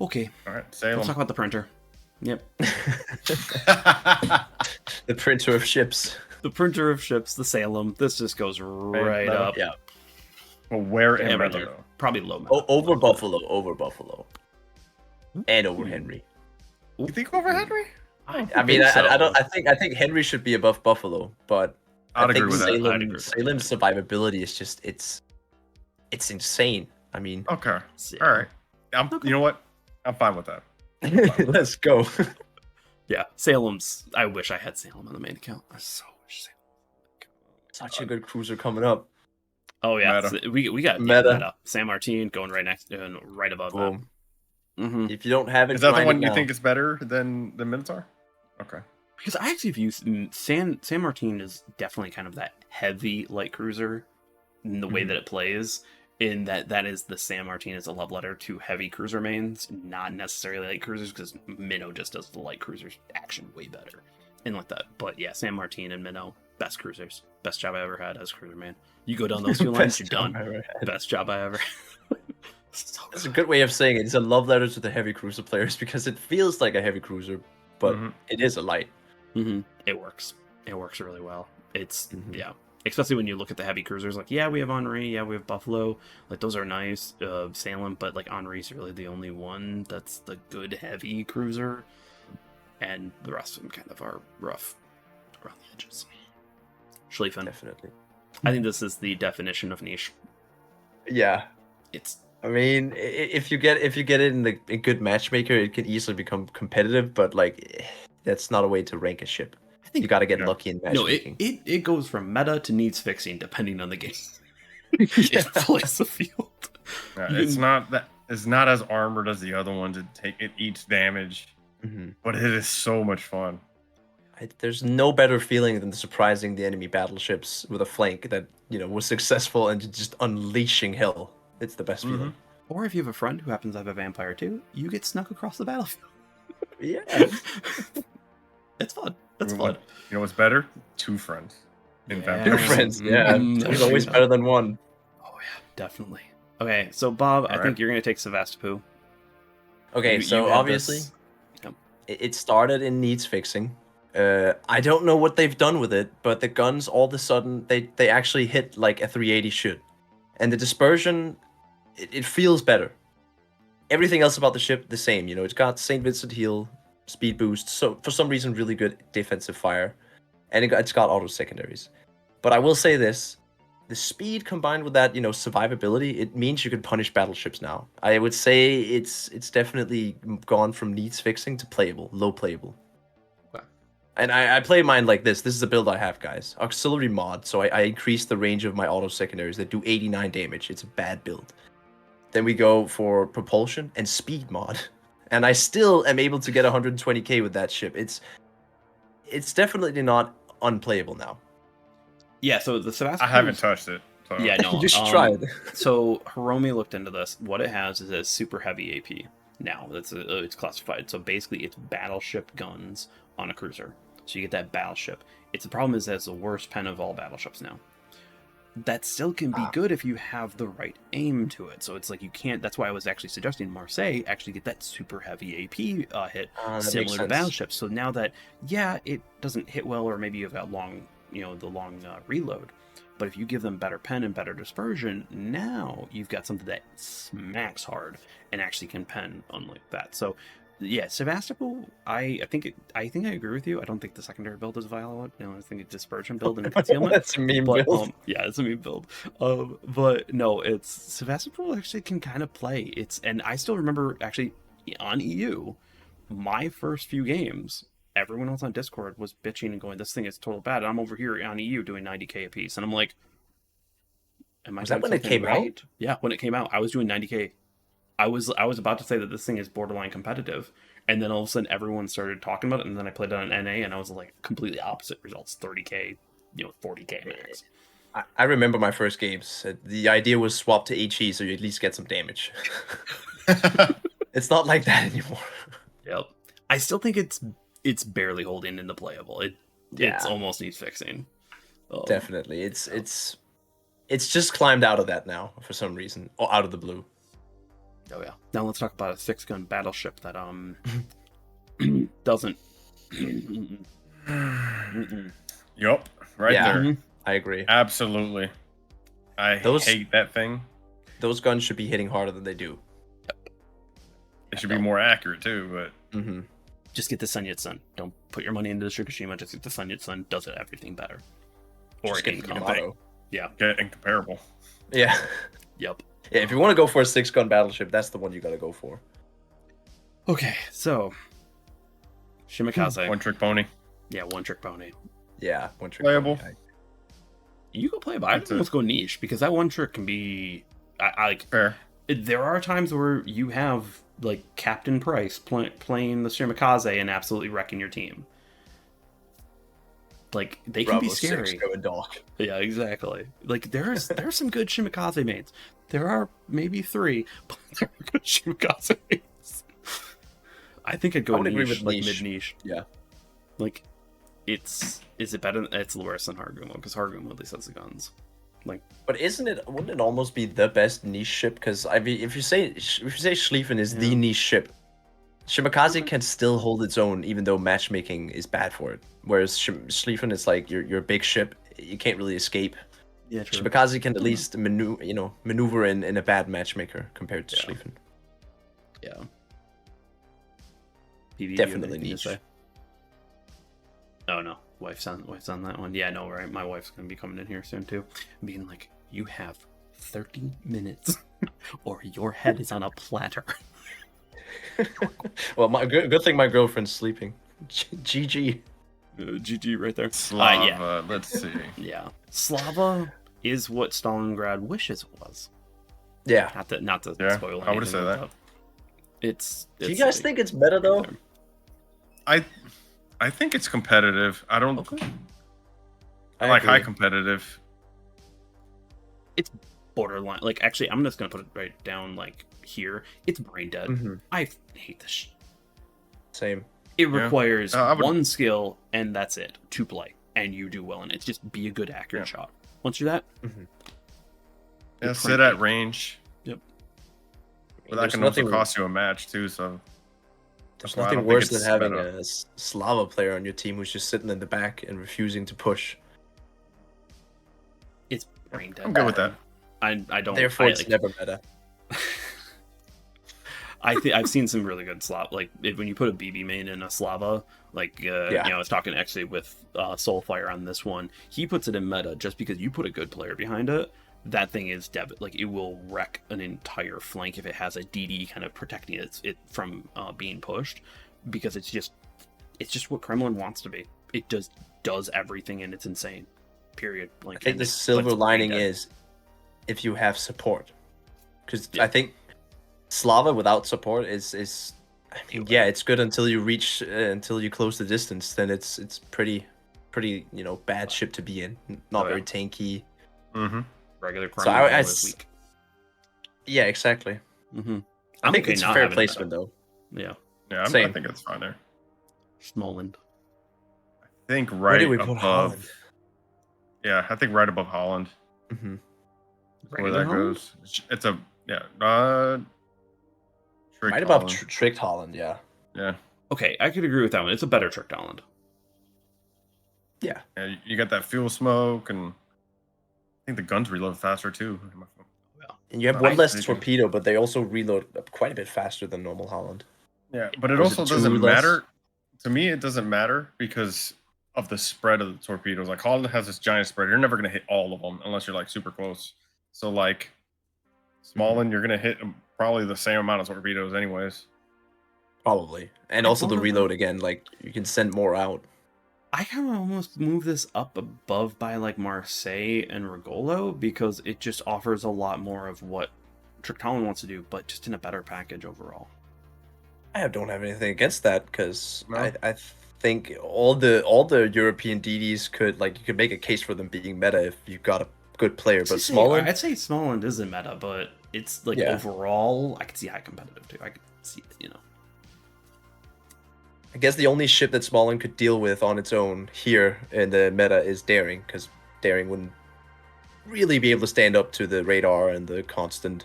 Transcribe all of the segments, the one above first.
Okay, All right, let's Salem. talk about the printer. Yep. The printer of ships. The printer of ships, the Salem. This just goes right meta? up. Yeah. Well, where in Yeah, right meta, there. though? Probably low meta. Over Low meta. Buffalo. Over Buffalo. And over Henry. You think over Henry? I mean, I don't. I think Henry should be above Buffalo, but I'd I think agree with that. I'd agree with that, Salem's survivability is just it's insane. I mean, Okay. Yeah. All right. You know what? I'm fine with that. let's go. Yeah, Salem's. I wish I had Salem on the main account. I so wish Salem. Such a good cruiser coming up. Oh yeah, Meta. we got Meta. San Martin going right next and right above Boom. that. Mm-hmm. If you don't have it, Is that the grind one it you now. think is better than the Minotaur? Okay. Because I actually view San Martin is definitely kind of that heavy light cruiser in the way that it plays. In that is the San Martin is a love letter to heavy cruiser mains, not necessarily light cruisers, because Minnow just does the light cruisers action way better and like that. But yeah, San Martin and Minnow, best cruisers, best job I ever had as cruiser man. You go down those two lines, you're done. Best job I ever. So That's a good way of saying it. It's a love letter to the heavy cruiser players because it feels like a heavy cruiser, but it is a light. It works. It works really well. It's yeah. Especially when you look at the heavy cruisers, like, yeah, we have Henri, yeah, we have Buffalo, like, those are nice, Salem, but, like, Henri's really the only one that's the good heavy cruiser, and the rest of them kind of are rough around the edges. Schlieffen. Definitely. I think this is the definition of niche. Yeah. It's... I mean, if you get it in a good matchmaker, it can easily become competitive, but, like, that's not a way to rank a ship. I think you got to get lucky in matchmaking. No, it goes from meta to needs fixing depending on the game. It plays the field. Yeah, it's not as armored as the other ones. It eats damage, but it is so much fun. There's no better feeling than surprising the enemy battleships with a flank that was successful and just unleashing hell. It's the best feeling. Or if you have a friend who happens to have a vampire too, you get snuck across the battlefield. Yeah. It's fun. That's fun. You know what's better? Two friends. Two friends. Yeah. It's always better than one. Oh yeah, definitely. Okay, so Bob, I think you're gonna take Sevastopol. Okay, so obviously, it started in needs fixing. I don't know what they've done with it, but the guns all of a sudden they actually hit like a 380 should, and the dispersion, it feels better. Everything else about the ship the same. It's got Saint Vincent heal, speed boost, so for some reason really good defensive fire, and it's got auto secondaries. But I will say this: the speed combined with that, survivability, it means you can punish battleships now. I would say it's definitely gone from needs fixing to playable, low playable. Okay. And I play mine like this. This is the build I have, guys. Auxiliary mod, so I increase the range of my auto secondaries that do 89 damage. It's a bad build. Then we go for propulsion and speed mod. And I still am able to get 120k with that ship. It's definitely not unplayable now. Yeah, so the Sevastopol... I haven't touched it. So. Yeah, no. You should try it. So Hiromi looked into this. What it has is a super heavy AP now. It's classified. So basically it's battleship guns on a cruiser. So you get that battleship. The problem is that it's the worst pen of all battleships now. That still can be good if you have the right aim to it. So it's like you can't... That's why I was actually suggesting Marseille actually get that super heavy AP hit similar to battleships. So now that, yeah, it doesn't hit well, or maybe you've got long, the long reload. But if you give them better pen and better dispersion, now you've got something that smacks hard and actually can pen unlike that. So yeah, Sevastopol, I think I agree with you. I don't think the secondary build is violent. I think it's dispersion build and concealment. That's a meme build. Yeah, it's a meme build. But no, it's Sevastopol actually can kind of play. And I still remember actually on EU, my first few games, everyone else on Discord was bitching and going, "This thing is total bad." And I'm over here on EU doing 90k a piece, and I'm like, "Am I?" Was that when it came out? Yeah, when it came out, I was doing 90k. I was about to say that this thing is borderline competitive, and then all of a sudden everyone started talking about it, and then I played it on NA, and I was like completely opposite results: 30k, 40k max. I remember my first games. The idea was swap to HE, so you at least get some damage. It's not like that anymore. Yep. I still think it's barely holding into playable. It's almost needs fixing. Definitely, it's just climbed out of that now for some reason, or out of the blue. Oh yeah. Now let's talk about a 6-gun battleship that doesn't. Yup, right there. Mm-hmm. I agree. Absolutely. I hate that thing. Those guns should be hitting harder than they do. It should be more accurate too, but just get the Sun Yat-sen. Don't put your money into the Shikishima. Just get the Sun Yat-sen. Does it everything better? Or just get the Yamato. Yeah, get incomparable. Yeah. Yep. Yeah, if you want to go for a 6-gun battleship, that's the one you got to go for. Okay, so Shimakaze. One-trick pony. Yeah, one-trick pony. Yeah, one-trick playable. Pony. You go playable. I'd almost go niche because that one trick can be. I like. Fair. There are times where you have like Captain Price playing the Shimakaze and absolutely wrecking your team. Like they can be scary. Going dog. Yeah, exactly. Like there's some good Shimakaze mains. There are maybe 3, but there are good Shimakaze mains. I think I'd go niche, like mid niche. Yeah. Like, is it better? It's worse than Hargumo because Hargumo at least has the guns. Like, but wouldn't it almost be the best niche ship? Because I mean, if you say Schlieffen is the niche ship, Shimakaze can still hold its own even though matchmaking is bad for it. Whereas Schlieffen is like your big ship, you can't really escape. Yeah, true. Shimakaze can at least maneuver in a bad matchmaker compared to Schlieffen. Yeah. PvP, definitely niche. Oh no, wife's on that one. Yeah, no, right. My wife's gonna be coming in here soon too, being like, "You have 30 minutes, or your head is on a platter." Well, good thing my girlfriend's sleeping. GG. GG right there. Slava, yeah. Let's see. Yeah, Slava is what Stalingrad wishes it was. Yeah. Not to spoil anything. I would have said that. It's do you guys think it's meta though? I think it's competitive. I don't. Okay. I like high competitive. It's borderline. Like, actually, I'm just gonna put it right down. Like here, it's brain dead. I hate this shit. Same. It requires one skill, and that's it to play, and you do well in it. It's just be a good accurate shot. Once you're that, yeah, sit at range. Yep. But that can also cost you a match too. So there's nothing worse than having a Slava player on your team who's just sitting in the back and refusing to push. It's brain dead. I'm good with that. I don't. Therefore, it's never meta. I've seen some really good Slava. Like when you put a BB main in a Slava, like I was talking actually with Soulfire on this one. He puts it in meta just because you put a good player behind it. That thing is like it will wreck an entire flank if it has a DD kind of protecting it from being pushed, because it's just what Kremlin wants to be. It does everything and it's insane. Period. Like, I think the silver lining is if you have support, because I think Slava without support is I mean, it's good until you reach until you close the distance. Then it's pretty bad ship to be in. Not very tanky. Regular Kremlin is weak. Yeah, exactly. I think it's fair placement though. Yeah. Yeah, I think it's fine there. Smalland. I think right above Holland. Yeah, I think right above Holland. Where that goes. It's a right above Tricked Holland, yeah. Yeah. Okay, I could agree with that one. It's a better Tricked Holland. Yeah. You got that fuel smoke, and I think the guns reload faster too. And you have one less torpedo, but they also reload quite a bit faster than normal Holland. Yeah, but it also doesn't matter. To me, it doesn't matter because of the spread of the torpedoes. Like Holland has this giant spread. You're never going to hit all of them unless you're like super close. So like Smalland, you're going to hit probably the same amount of torpedoes anyways. Probably. And also the reload again, like you can send more out. I kind of almost move this up above by like Marseille and Regolo because it just offers a lot more of what Tricked Holland wants to do, but just in a better package overall. I don't have anything against that because I think all the European DDs could you could make a case for them being meta if you've got a good player. But Smalland, I'd say Smalland isn't meta, but it's like overall I could see high competitive too. I could see I guess the only ship that Smalland could deal with on its own here in the meta is Daring, because Daring wouldn't really be able to stand up to the radar and the constant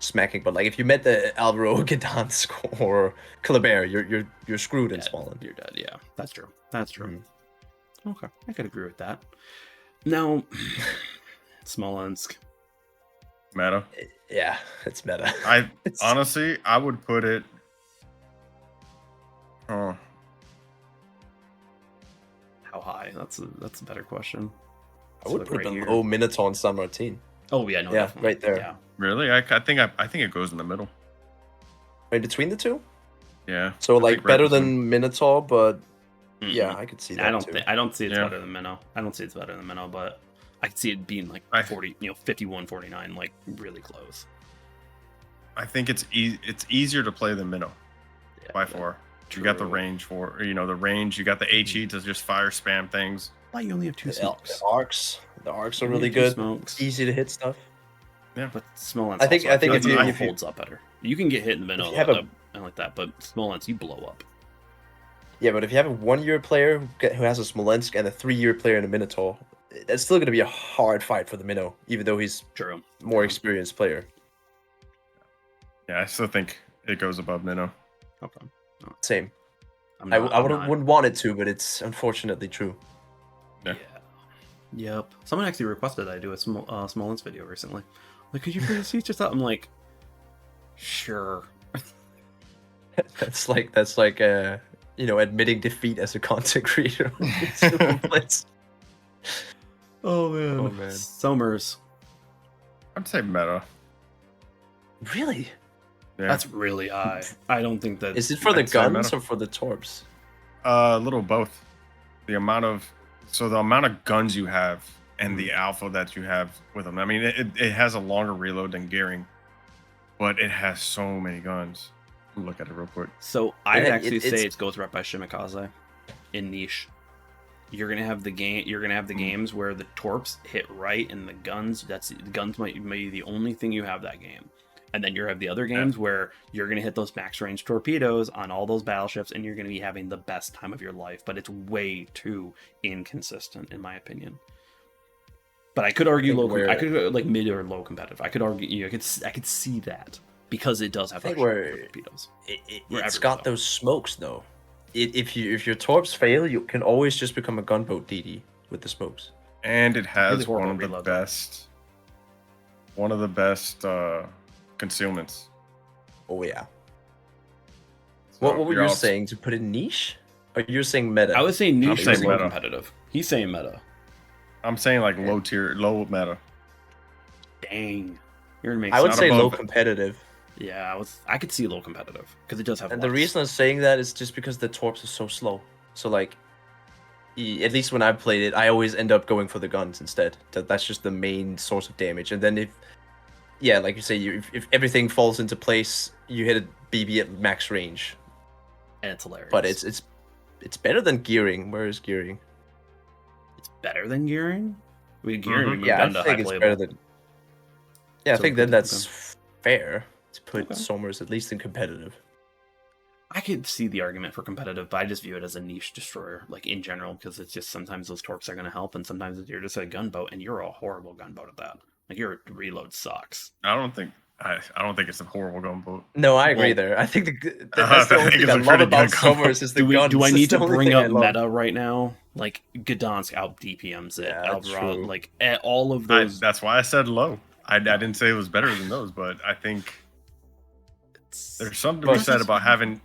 smacking. But like if you met the Alvaro, Gdansk, or Kleber, you're screwed in Smalland. You're dead. Yeah, that's true. That's true. Okay, I could agree with that. Now, Smolensk. Meta. Yeah, it's meta. Honestly, I would put it. Oh. How high? That's a better question. I would put it below Minotaur and San Martin. Oh yeah, no, yeah, definitely. right there. Yeah. Really? I think it goes in the middle. Right between the two. Yeah. So like better than Minotaur, but yeah, I could see that. I don't see it's better than Minnow. I don't see it's better than Minnow, but I could see it being like 40, 51, 49, like really close. I think it's easier to play than Minnow by far. You got the range for the range. You got the HE to just fire spam things. Why you only have 2 smokes? The arcs are really good. Smokes. Easy to hit stuff. Yeah, but Smolensk. I think if you holds up better. You can get hit in the middle and like that, but Smolensk you blow up. Yeah, but if you have a 1-year player who has a Smolensk and a 3-year player in a Minotaur, that's still going to be a hard fight for the Minnow, even though he's more experienced player. Yeah, I still think it goes above Minnow. Okay. Same. I wouldn't want it to, but it's unfortunately true. Yeah. Yep. Someone actually requested I do a Smolensk video recently. Like, could you please teach us that? I'm like, sure. That's like admitting defeat as a content creator. Oh man. Summers. I'd say meta. Really? Yeah. That's really high. I don't think that. Is it for the guns or for the torps? A little both. The amount of guns you have and the alpha that you have with them. I mean, it has a longer reload than Gearing, but it has so many guns. Look at it real quick. So I'd actually say it goes right by Shimakaze in niche. You're gonna have the games where the torps hit right and the guns might be the only thing you have that game. And then you have the other games where you're going to hit those max range torpedoes on all those battleships and you're going to be having the best time of your life. But it's way too inconsistent, in my opinion. But I could argue I could go like mid or low competitive. I could argue, I could see that because it does have torpedoes. It's got those smokes though. If your torps fail, you can always just become a gunboat DD with the smokes. And it has one of the best concealments. Oh yeah. So what were you saying? To put it niche? Or you're saying meta? I was saying niche is low meta. Competitive. He's saying meta. I'm saying like low tier, low meta. Dang. You're gonna make I would say low competitive. Yeah, I could see low competitive because it does have. And the reason I'm saying that is just because the torps are so slow. So like, at least when I played it, I always end up going for the guns instead. That's just the main source of damage. And then like you say, if everything falls into place, you hit a BB at max range. And it's hilarious. But it's better than Gearing. Where is Gearing? It's better than Gearing? Gearing moved I down to think high it's playable. better than... Yeah, I think then that's fair to put Somers at least in competitive. I could see the argument for competitive, but I just view it as a niche destroyer, like in general, because it's just sometimes those torps are going to help, and sometimes you're just a gunboat, and you're a horrible gunboat at that. Like your reload sucks. I don't think it's a horrible gunboat. No, I agree there. I think that's the only thing I love about Somers is the guns. Do I need to bring up meta right now? Like Gdansk out DPMs it, true. like all of those. That's why I said low. I didn't say it was better than those, but I think there's something to be said about having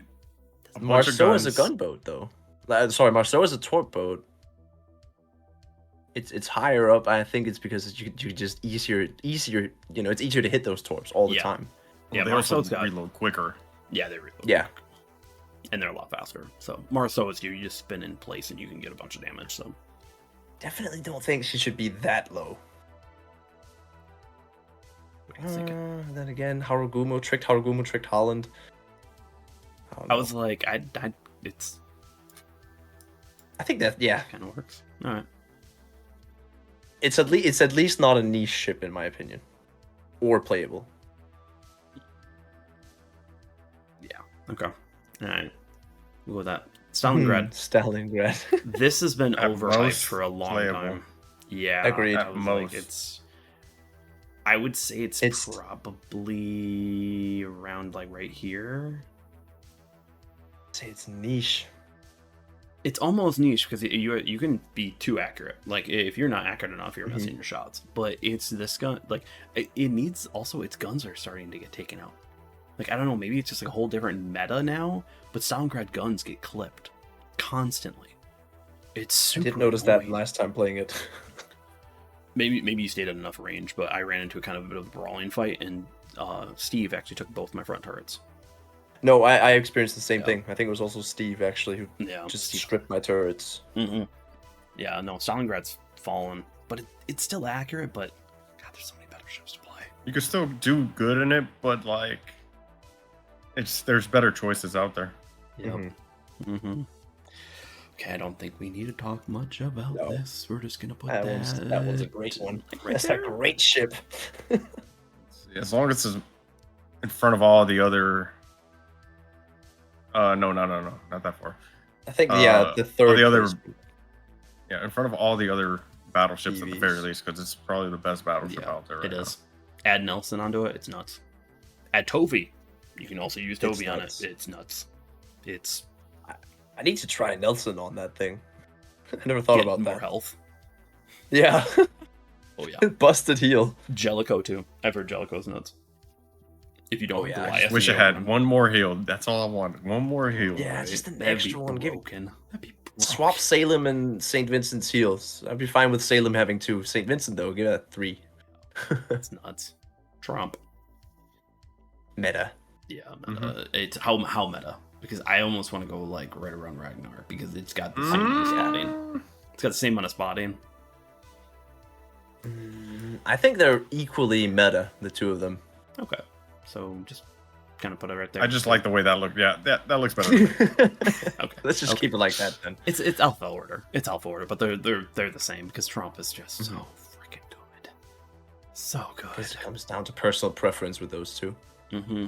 a bunch of guns. Marceau is a gunboat, though. Sorry, Marceau is a torp boat. It's higher up. I think it's because you just easier. You know, it's easier to hit those torps all the time. Yeah, they also reload quicker. Yeah, they reload. Yeah, and they're a lot faster. So Marceau is you just spin in place and you can get a bunch of damage. So definitely don't think she should be that low. Then again, Harugumo tricked Holland. I was like, I think that kind of works. All right. It's at least not a niche ship in my opinion, or playable. Yeah. Okay. All right. We'll go with that. Stalingrad. Stalingrad. This has been overhyped for a long time. Yeah. Agreed. I would say it's probably around like right here. I'd say it's niche. It's almost niche because you can be too accurate. Like if you're not accurate enough, you're missing your shots. But it's this gun. Like it needs also its guns are starting to get taken out. Like I don't know, maybe it's just like a whole different meta now. But Stalingrad guns get clipped constantly. It's super. I did notice annoying. that last time playing it. maybe you stayed at enough range, but I ran into a kind of a bit of a brawling fight, and Steve actually took both my front turrets. No, I experienced the same thing. I think it was also Steve actually who just Steve stripped my turrets. Mm-hmm. Yeah, no, Stalingrad's fallen, but it's still accurate. But God, there's so many better ships to play. You can still do good in it, but like, there's better choices out there. Yep. Mm-hmm. Okay, I don't think we need to talk much about this. We're just gonna put that. That one's a great one. Right That's there. a great ship. As long as it's in front of all the other. No, not that far. I think the third. The other. Yeah, in front of all the other battleships at the very least, because it's probably the best battleship out there. Right it is. Add Nelson onto it. It's nuts. Add Tovey. You can also use Tovey on it. It's nuts. It's. I need to try Nelson on that thing. I never thought about that. More health. Yeah. Oh yeah. Busted heel. Jellicoe too. I've heard Jellicoe's nuts. If you don't, I just wish I had one more heal. That's all I wanted. One more heal. Yeah, just an extra one. That'd be Swap Salem and St. Vincent's heals. I'd be fine with Salem having 2. St. Vincent though, give it a 3. That's nuts. Tromp. Meta. Yeah, meta. It's how meta. Because I almost want to go like right around Ragnar because it's got the same amount of spotting. It's got the same amount of spotting. I think they're equally meta, the two of them. Okay. So just kind of put it right there. I just like the way that looked. Yeah, that looks better. Okay. Let's just keep it like that then. It's alpha order. It's alpha order, but they're the same because Tromp is just so freaking good. So good. It comes down to personal preference with those two. Mm-hmm.